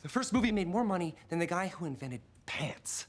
The first movie made more money than the guy who invented pants.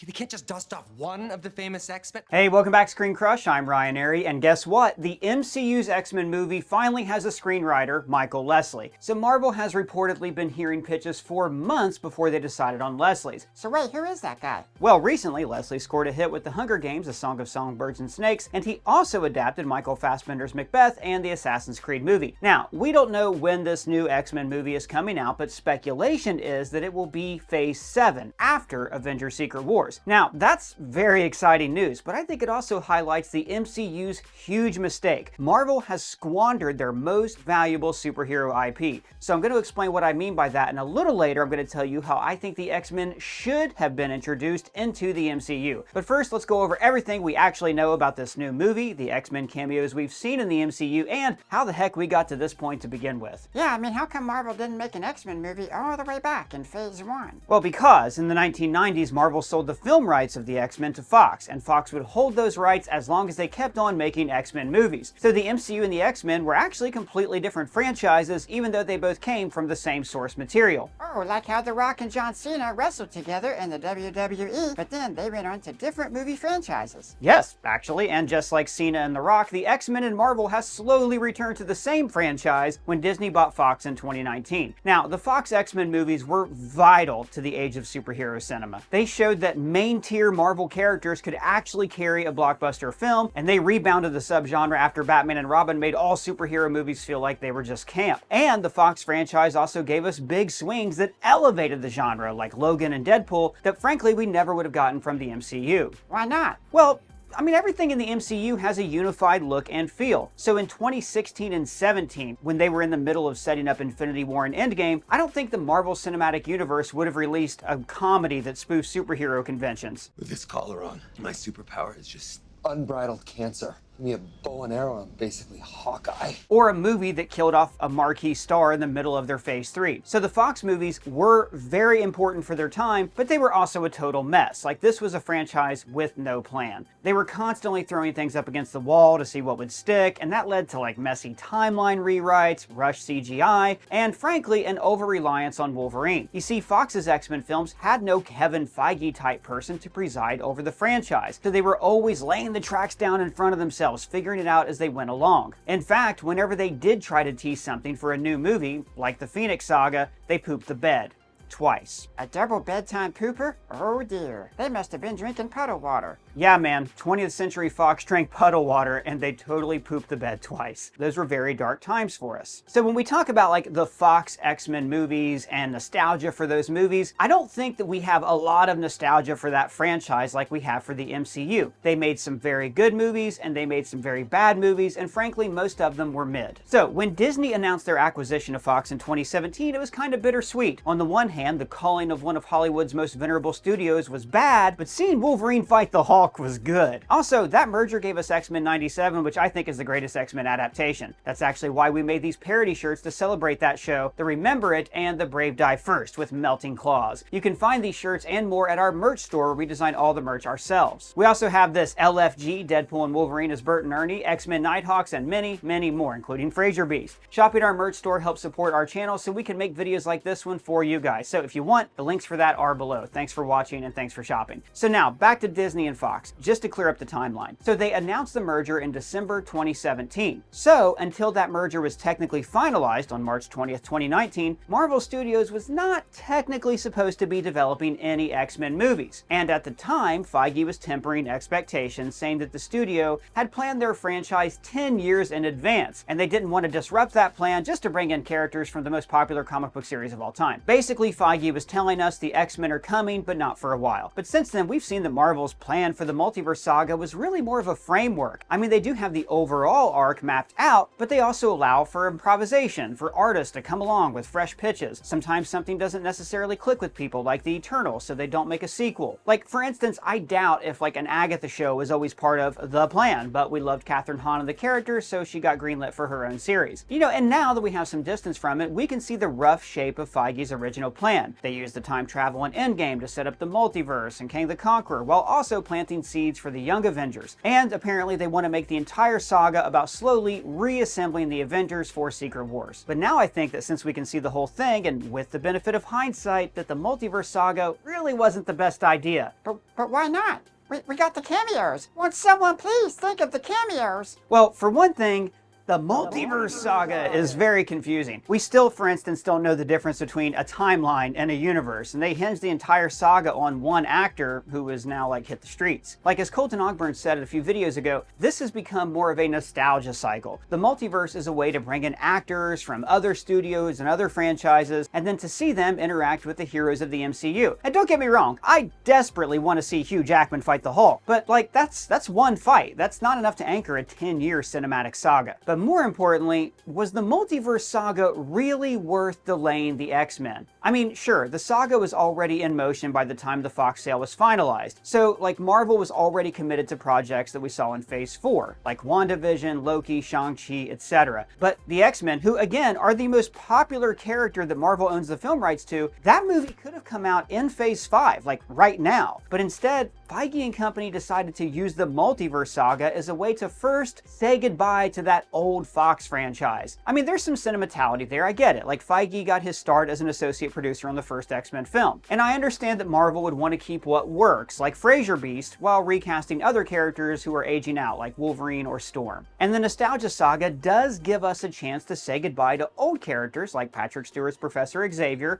They can't just dust off one of the famous X-Men. Hey, welcome back to ScreenCrush. I'm McLarty, and guess what? The MCU's X-Men movie finally has a screenwriter, Michael Leslie. So Marvel has reportedly been hearing pitches for months before they decided on Leslie's. So wait, who is that guy? Well, recently Leslie scored a hit with The Hunger Games, A Song of Songbirds and Snakes, and he also adapted Michael Fassbender's Macbeth and the Assassin's Creed movie. Now, we don't know when this new X-Men movie is coming out, but speculation is that it will be Phase 7, after Avengers Secret Wars. Now, that's very exciting news, but I think it also highlights the MCU's huge mistake. Marvel has squandered their most valuable superhero IP. So I'm going to explain what I mean by that, and a little later I'm going to tell you how I think the X-Men should have been introduced into the MCU. But first, let's go over everything we actually know about this new movie, the X-Men cameos we've seen in the MCU, and how the heck we got to this point to begin with. Yeah, I mean, how come Marvel didn't make an X-Men movie all the way back in Phase 1? Well, because in the 1990s, Marvel sold the film rights of the X-Men to Fox, and Fox would hold those rights as long as they kept on making X-Men movies. So the MCU and the X-Men were actually completely different franchises, even though they both came from the same source material. Oh, like how The Rock and John Cena wrestled together in the WWE, but then they went on to different movie franchises. Yes, actually, and just like Cena and The Rock, the X-Men and Marvel has slowly returned to the same franchise when Disney bought Fox in 2019. Now, the Fox X-Men movies were vital to the age of superhero cinema. They showed that main-tier Marvel characters could actually carry a blockbuster film, and they rebounded the subgenre after Batman and Robin made all superhero movies feel like they were just camp. And the Fox franchise also gave us big swings that elevated the genre, like Logan and Deadpool, that frankly we never would have gotten from the MCU. Why not? Well, I mean, everything in the MCU has a unified look and feel. So in 2016 and 17, when they were in the middle of setting up Infinity War and Endgame, I don't think the Marvel Cinematic Universe would have released a comedy that spoofed superhero conventions. With this collar on, my superpower is just unbridled cancer. Give me a bow and arrow, I'm basically Hawkeye. Or a movie that killed off a marquee star in the middle of their Phase 3. So the Fox movies were very important for their time, but they were also a total mess. Like, this was a franchise with no plan. They were constantly throwing things up against the wall to see what would stick, and that led to like messy timeline rewrites, rushed CGI, and frankly, an over-reliance on Wolverine. You see, Fox's X-Men films had no Kevin Feige type person to preside over the franchise, so they were always laying the tracks down in front of themselves, figuring it out as they went along. In fact, whenever they did try to tease something for a new movie, like the Phoenix Saga, they pooped the bed. Twice. A double bedtime pooper? Oh dear. They must have been drinking puddle water. Yeah, man, 20th Century Fox drank puddle water and they totally pooped the bed twice. Those were very dark times for us. So when we talk about like the Fox X-Men movies and nostalgia for those movies, I don't think that we have a lot of nostalgia for that franchise like we have for the MCU. They made some very good movies and they made some very bad movies, and frankly, most of them were mid. So when Disney announced their acquisition of Fox in 2017, it was kind of bittersweet. On the one hand, the calling of one of Hollywood's most venerable studios was bad, but seeing Wolverine fight the Hulk was good. Also, that merger gave us X-Men 97, which I think is the greatest X-Men adaptation. That's actually why we made these parody shirts to celebrate that show, the Remember It and the Brave Die First with melting claws. You can find these shirts and more at our merch store where we design all the merch ourselves. We also have this LFG, Deadpool and Wolverine as Bert and Ernie, X-Men Nighthawks, and many, many more, including Fraser Beast. Shopping at our merch store helps support our channel so we can make videos like this one for you guys. So if you want, the links for that are below. Thanks for watching and thanks for shopping. So now, back to Disney and Fox, just to clear up the timeline. So they announced the merger in December 2017. So until that merger was technically finalized on March 20th, 2019, Marvel Studios was not technically supposed to be developing any X-Men movies. And at the time, Feige was tempering expectations, saying that the studio had planned their franchise 10 years in advance, and they didn't want to disrupt that plan just to bring in characters from the most popular comic book series of all time. Basically, Feige was telling us the X-Men are coming, but not for a while. But since then, we've seen that Marvel's plan for the multiverse saga was really more of a framework. I mean, they do have the overall arc mapped out, but they also allow for improvisation, for artists to come along with fresh pitches. Sometimes something doesn't necessarily click with people, like the Eternals, so they don't make a sequel. Like, for instance, I doubt if like an Agatha show was always part of the plan, but we loved Kathryn Hahn and the character, so she got greenlit for her own series. You know, and now that we have some distance from it, we can see the rough shape of Feige's original plan. They used the time travel in Endgame to set up the multiverse and Kang the Conqueror, while also planting seeds for the Young Avengers. And apparently they want to make the entire saga about slowly reassembling the Avengers for Secret Wars. But now I think that since we can see the whole thing, and with the benefit of hindsight, that the multiverse saga really wasn't the best idea. But why not? We got the cameos. Won't someone please think of the cameos? Well, for one thing, the multiverse saga is very confusing. We still, for instance, don't know the difference between a timeline and a universe, and they hinge the entire saga on one actor who is now like hit the streets. Like as Colton Ogburn said a few videos ago, this has become more of a nostalgia cycle. The multiverse is a way to bring in actors from other studios and other franchises, and then to see them interact with the heroes of the MCU. And don't get me wrong, I desperately want to see Hugh Jackman fight the Hulk, but like that's one fight. That's not enough to anchor a 10-year cinematic saga. But more importantly, was the multiverse saga really worth delaying the X-Men? I mean, sure, the saga was already in motion by the time the Fox sale was finalized. So, like, Marvel was already committed to projects that we saw in Phase 4, like WandaVision, Loki, Shang-Chi, etc. But the X-Men, who again are the most popular character that Marvel owns the film rights to, that movie could have come out in Phase 5, like right now. But instead, Feige and company decided to use the multiverse saga as a way to first say goodbye to that old Fox franchise. I mean, there's some sentimentality there, I get it. Like, Feige got his start as an associate producer on the first X-Men film. And I understand that Marvel would want to keep what works, like Fraser Beast, while recasting other characters who are aging out, like Wolverine or Storm. And the nostalgia saga does give us a chance to say goodbye to old characters like Patrick Stewart's Professor Xavier,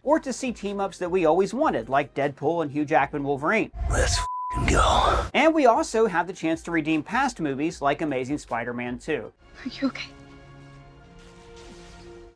or to see team-ups that we always wanted, like Deadpool and Hugh Jackman Wolverine. Let's go. And we also have the chance to redeem past movies like Amazing Spider-Man 2. Are you okay?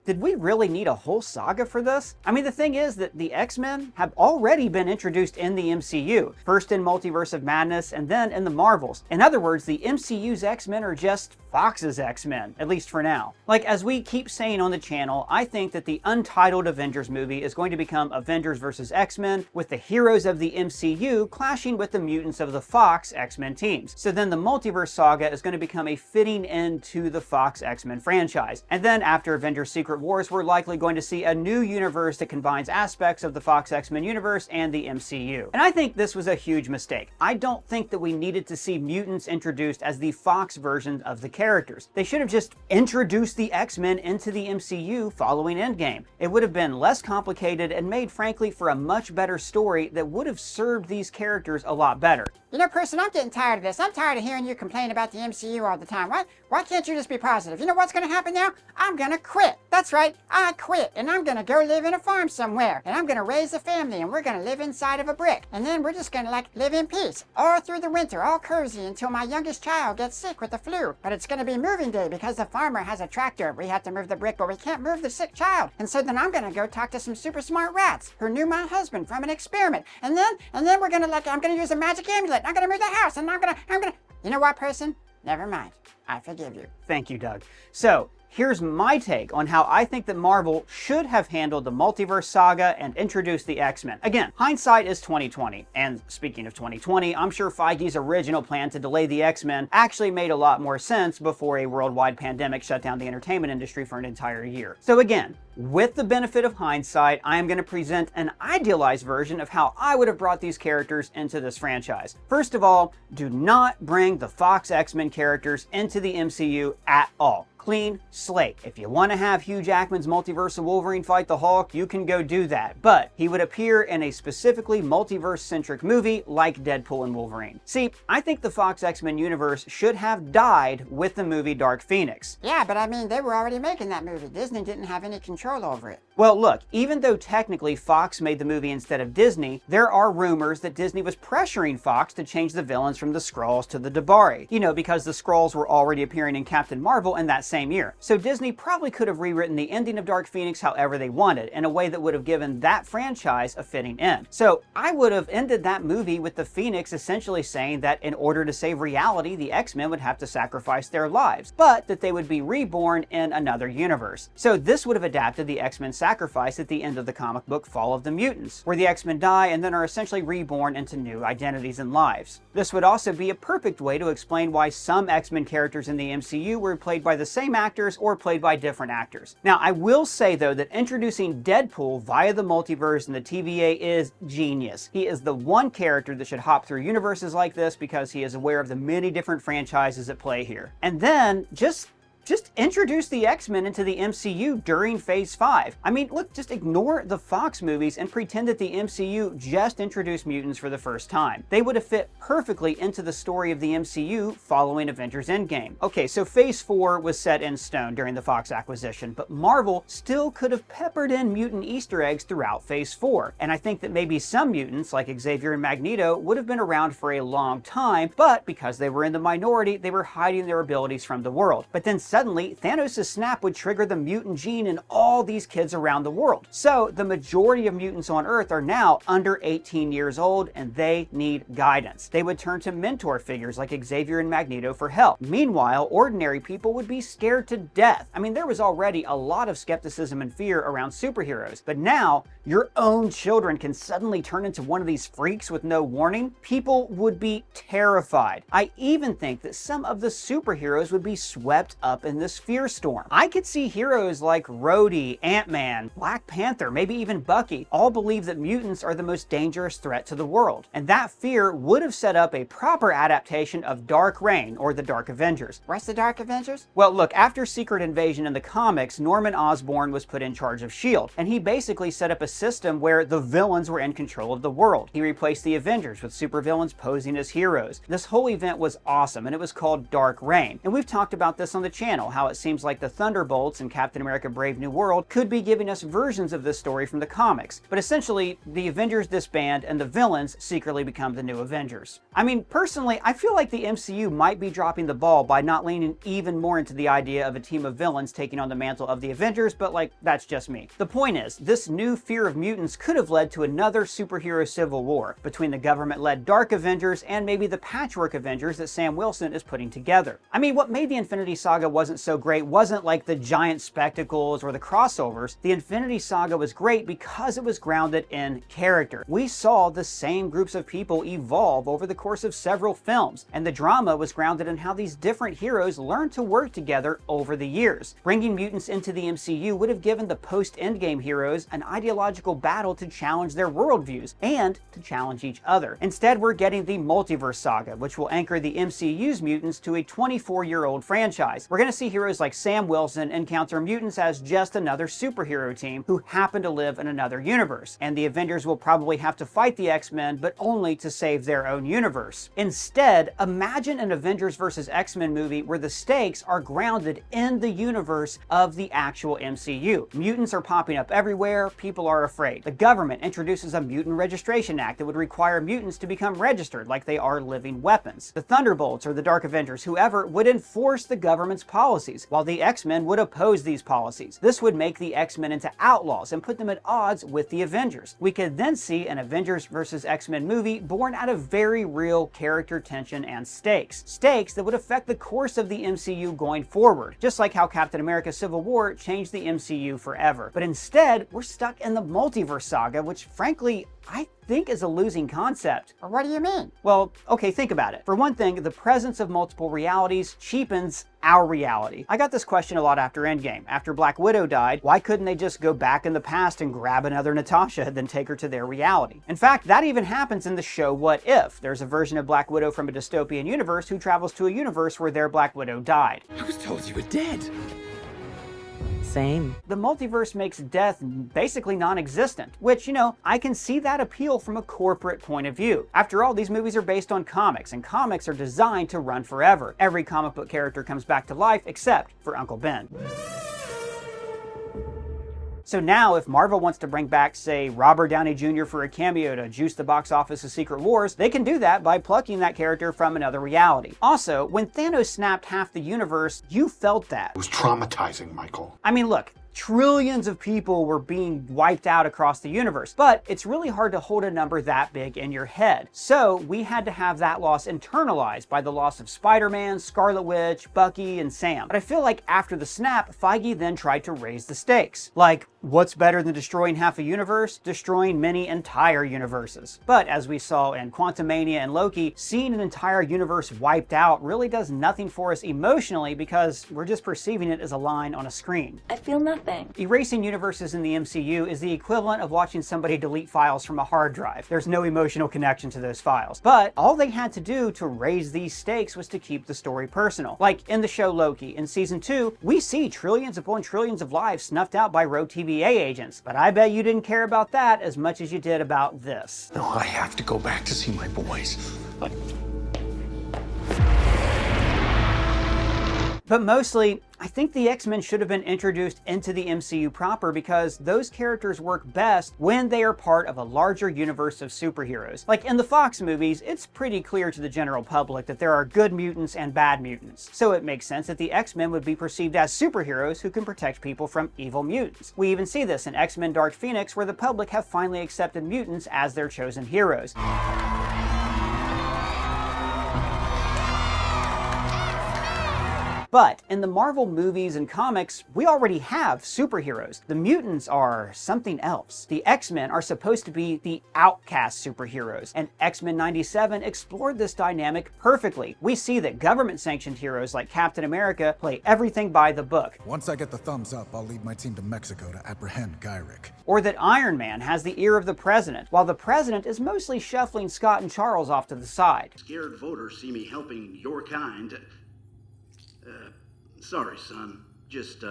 Did we really need a whole saga for this? I mean, the thing is that the X-Men have already been introduced in the MCU, first in Multiverse of Madness and then in the Marvels. In other words, the MCU's X-Men are just Fox's X-Men, at least for now. Like, as we keep saying on the channel, I think that the untitled Avengers movie is going to become Avengers vs. X-Men, with the heroes of the MCU clashing with the mutants of the Fox X-Men teams. So then the multiverse saga is going to become a fitting end to the Fox X-Men franchise. And then after Avengers Secret Wars, we're likely going to see a new universe that combines aspects of the Fox X-Men universe and the MCU. And I think this was a huge mistake. I don't think that we needed to see mutants introduced as the Fox version of the characters. They should have just introduced the X-Men into the MCU following Endgame. It would have been less complicated and made, frankly, for a much better story that would have served these characters a lot better. You know, person, I'm getting tired of this. I'm tired of hearing you complain about the MCU all the time. Why can't you just be positive? You know what's going to happen now? I'm going to quit. That's right, I quit. And I'm going to go live in a farm somewhere. And I'm going to raise a family. And we're going to live inside of a brick. And then we're just going to, like, live in peace. All through the winter, all cozy, until my youngest child gets sick with the flu. But it's going to be moving day because the farmer has a tractor. We have to move the brick, but we can't move the sick child. And so then I'm going to go talk to some super smart rats who knew my husband from an experiment. And then we're going to, like, I'm going to use a magic amulet. I'm going to move the house. And I'm going to, you know what, person? Never mind. I forgive you. Thank you, Doug. So, here's my take on how I think that Marvel should have handled the multiverse saga and introduced the X-Men. Again, hindsight is 2020. And speaking of 2020, I'm sure Feige's original plan to delay the X-Men actually made a lot more sense before a worldwide pandemic shut down the entertainment industry for an entire year. So again, with the benefit of hindsight, I am going to present an idealized version of how I would have brought these characters into this franchise. First of all, do not bring the Fox X-Men characters into the MCU at all. Clean slate. If you want to have Hugh Jackman's Multiverse of Wolverine fight the Hulk, you can go do that. But he would appear in a specifically multiverse-centric movie like Deadpool and Wolverine. See, I think the Fox X-Men universe should have died with the movie Dark Phoenix. Yeah, but I mean, they were already making that movie. Disney didn't have any control over it. Well, look, even though technically Fox made the movie instead of Disney, there are rumors that Disney was pressuring Fox to change the villains from the Skrulls to the Dabari. You know, because the Skrulls were already appearing in Captain Marvel in that same year. So Disney probably could have rewritten the ending of Dark Phoenix however they wanted, in a way that would have given that franchise a fitting end. So I would have ended that movie with the Phoenix essentially saying that in order to save reality, the X-Men would have to sacrifice their lives, but that they would be reborn in another universe. So this would have adapted the X-Men sacrifice at the end of the comic book Fall of the Mutants, where the X-Men die and then are essentially reborn into new identities and lives. This would also be a perfect way to explain why some X-Men characters in the MCU were played by the same same actors or played by different actors. Now, I will say though that introducing Deadpool via the multiverse in the TVA is genius. He is the one character that should hop through universes like this because he is aware of the many different franchises at play here. And then just introduce the X-Men into the MCU during Phase 5. I mean, look, just ignore the Fox movies and pretend that the MCU just introduced mutants for the first time. They would have fit perfectly into the story of the MCU following Avengers Endgame. Okay, so Phase 4 was set in stone during the Fox acquisition, but Marvel still could have peppered in mutant Easter eggs throughout Phase 4. And I think that maybe some mutants, like Xavier and Magneto, would have been around for a long time, but because they were in the minority, they were hiding their abilities from the world. But then suddenly, Thanos' snap would trigger the mutant gene in all these kids around the world. So the majority of mutants on Earth are now under 18 years old and they need guidance. They would turn to mentor figures like Xavier and Magneto for help. Meanwhile, ordinary people would be scared to death. I mean, there was already a lot of skepticism and fear around superheroes, but now your own children can suddenly turn into one of these freaks with no warning. People would be terrified. I even think that some of the superheroes would be swept up in this fear storm. I could see heroes like Rhodey, Ant-Man, Black Panther, maybe even Bucky, all believe that mutants are the most dangerous threat to the world. And that fear would have set up a proper adaptation of Dark Reign, or the Dark Avengers. What's the Dark Avengers? Well, look, after Secret Invasion in the comics, Norman Osborn was put in charge of S.H.I.E.L.D., and he basically set up a system where the villains were in control of the world. He replaced the Avengers with supervillains posing as heroes. This whole event was awesome, and it was called Dark Reign. And we've talked about this on the channel, how it seems like the Thunderbolts and Captain America Brave New World could be giving us versions of this story from the comics. But essentially, the Avengers disband and the villains secretly become the new Avengers. I mean, personally, I feel like the MCU might be dropping the ball by not leaning even more into the idea of a team of villains taking on the mantle of the Avengers, but like, that's just me. The point is, this new fear of mutants could have led to another superhero civil war between the government-led Dark Avengers and maybe the Patchwork Avengers that Sam Wilson is putting together. I mean, what made the Infinity Saga wasn't so great wasn't like the giant spectacles or the crossovers. The Infinity Saga was great because it was grounded in character. We saw the same groups of people evolve over the course of several films, and the drama was grounded in how these different heroes learned to work together over the years. Bringing mutants into the MCU would have given the post-Endgame heroes an ideological battle to challenge their worldviews and to challenge each other. Instead, we're getting the Multiverse Saga, which will anchor the MCU's mutants to a 24-year-old franchise. We're going to see heroes like Sam Wilson encounter mutants as just another superhero team who happen to live in another universe, and the Avengers will probably have to fight the X-Men, but only to save their own universe. Instead, imagine an Avengers vs. X-Men movie where the stakes are grounded in the universe of the actual MCU. Mutants are popping up everywhere, people are afraid. The government introduces a Mutant Registration Act that would require mutants to become registered like they are living weapons. The Thunderbolts or the Dark Avengers, whoever, would enforce the government's policies, while the X-Men would oppose these policies. This would make the X-Men into outlaws and put them at odds with the Avengers. We could then see an Avengers vs. X-Men movie born out of very real character tension and stakes. Stakes that would affect the course of the MCU going forward, just like how Captain America Civil War changed the MCU forever. But instead, we're stuck in the Multiverse Saga, which frankly, I think is a losing concept. Well, what do you mean? Well, okay, think about it. For one thing, the presence of multiple realities cheapens our reality. I got this question a lot after Endgame. After Black Widow died, why couldn't they just go back in the past and grab another Natasha and then take her to their reality? In fact, that even happens in the show What If. There's a version of Black Widow from a dystopian universe who travels to a universe where their Black Widow died. I was told you were dead. Same. The multiverse makes death basically non-existent, which, you know, I can see that appeal from a corporate point of view. After all, these movies are based on comics, and comics are designed to run forever. Every comic book character comes back to life except for Uncle Ben. So now, if Marvel wants to bring back, say, Robert Downey Jr. for a cameo to juice the box office of Secret Wars, they can do that by plucking that character from another reality. Also, when Thanos snapped half the universe, you felt that. It was traumatizing, Michael. I mean, look, trillions of people were being wiped out across the universe, but it's really hard to hold a number that big in your head. So we had to have that loss internalized by the loss of Spider-Man, Scarlet Witch, Bucky, and Sam. But I feel like after the snap, Feige then tried to raise the stakes. Like, What's better than destroying half a universe? Destroying many entire universes. But as we saw in Quantumania and Loki, seeing an entire universe wiped out really does nothing for us emotionally because we're just perceiving it as a line on a screen. I feel nothing. Erasing universes in the MCU is the equivalent of watching somebody delete files from a hard drive. There's no emotional connection to those files. But all they had to do to raise these stakes was to keep the story personal. Like in the show Loki, in season 2, we see trillions upon trillions of lives snuffed out by rogue TVA agents. But I bet you didn't care about that as much as you did about this. No, I have to go back to see my boys. But mostly, I think the X-Men should have been introduced into the MCU proper because those characters work best when they are part of a larger universe of superheroes. Like in the Fox movies, it's pretty clear to the general public that there are good mutants and bad mutants. So it makes sense that the X-Men would be perceived as superheroes who can protect people from evil mutants. We even see this in X-Men Dark Phoenix, where the public have finally accepted mutants as their chosen heroes. But in the Marvel movies and comics, we already have superheroes. The mutants are something else. The X-Men are supposed to be the outcast superheroes, and X-Men 97 explored this dynamic perfectly. We see that government-sanctioned heroes like Captain America play everything by the book. Once I get the thumbs up, I'll lead my team to Mexico to apprehend Gyrick. Or that Iron Man has the ear of the president, while the president is mostly shuffling Scott and Charles off to the side. Scared voters see me helping your kind. Sorry, son. Just,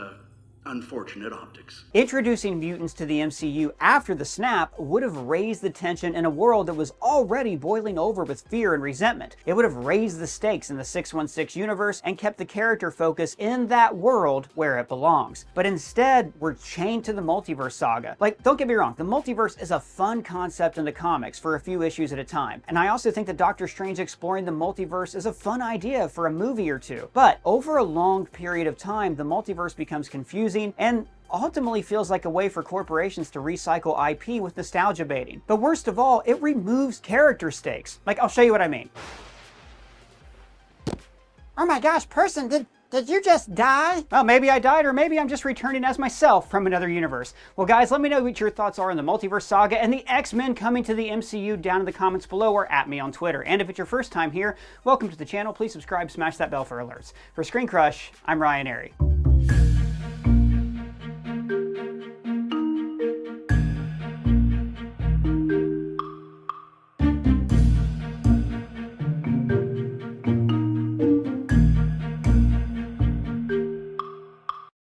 unfortunate optics. Introducing mutants to the MCU after the snap would have raised the tension in a world that was already boiling over with fear and resentment. It would have raised the stakes in the 616 universe and kept the character focus in that world where it belongs. But instead, we're chained to the multiverse saga. Like, don't get me wrong, the multiverse is a fun concept in the comics for a few issues at a time. And I also think that Doctor Strange exploring the multiverse is a fun idea for a movie or two. But over a long period of time, the multiverse becomes confusing and ultimately feels like a way for corporations to recycle IP with nostalgia baiting. But worst of all, it removes character stakes. Like, I'll show you what I mean. Oh my gosh, person, did you just die? Well, maybe I died, or maybe I'm just returning as myself from another universe. Well, guys, let me know what your thoughts are on the multiverse saga and the X-Men coming to the MCU down in the comments below or at me on Twitter. And if it's your first time here, welcome to the channel. Please subscribe, smash that bell for alerts. For ScreenCrush, I'm Brianna.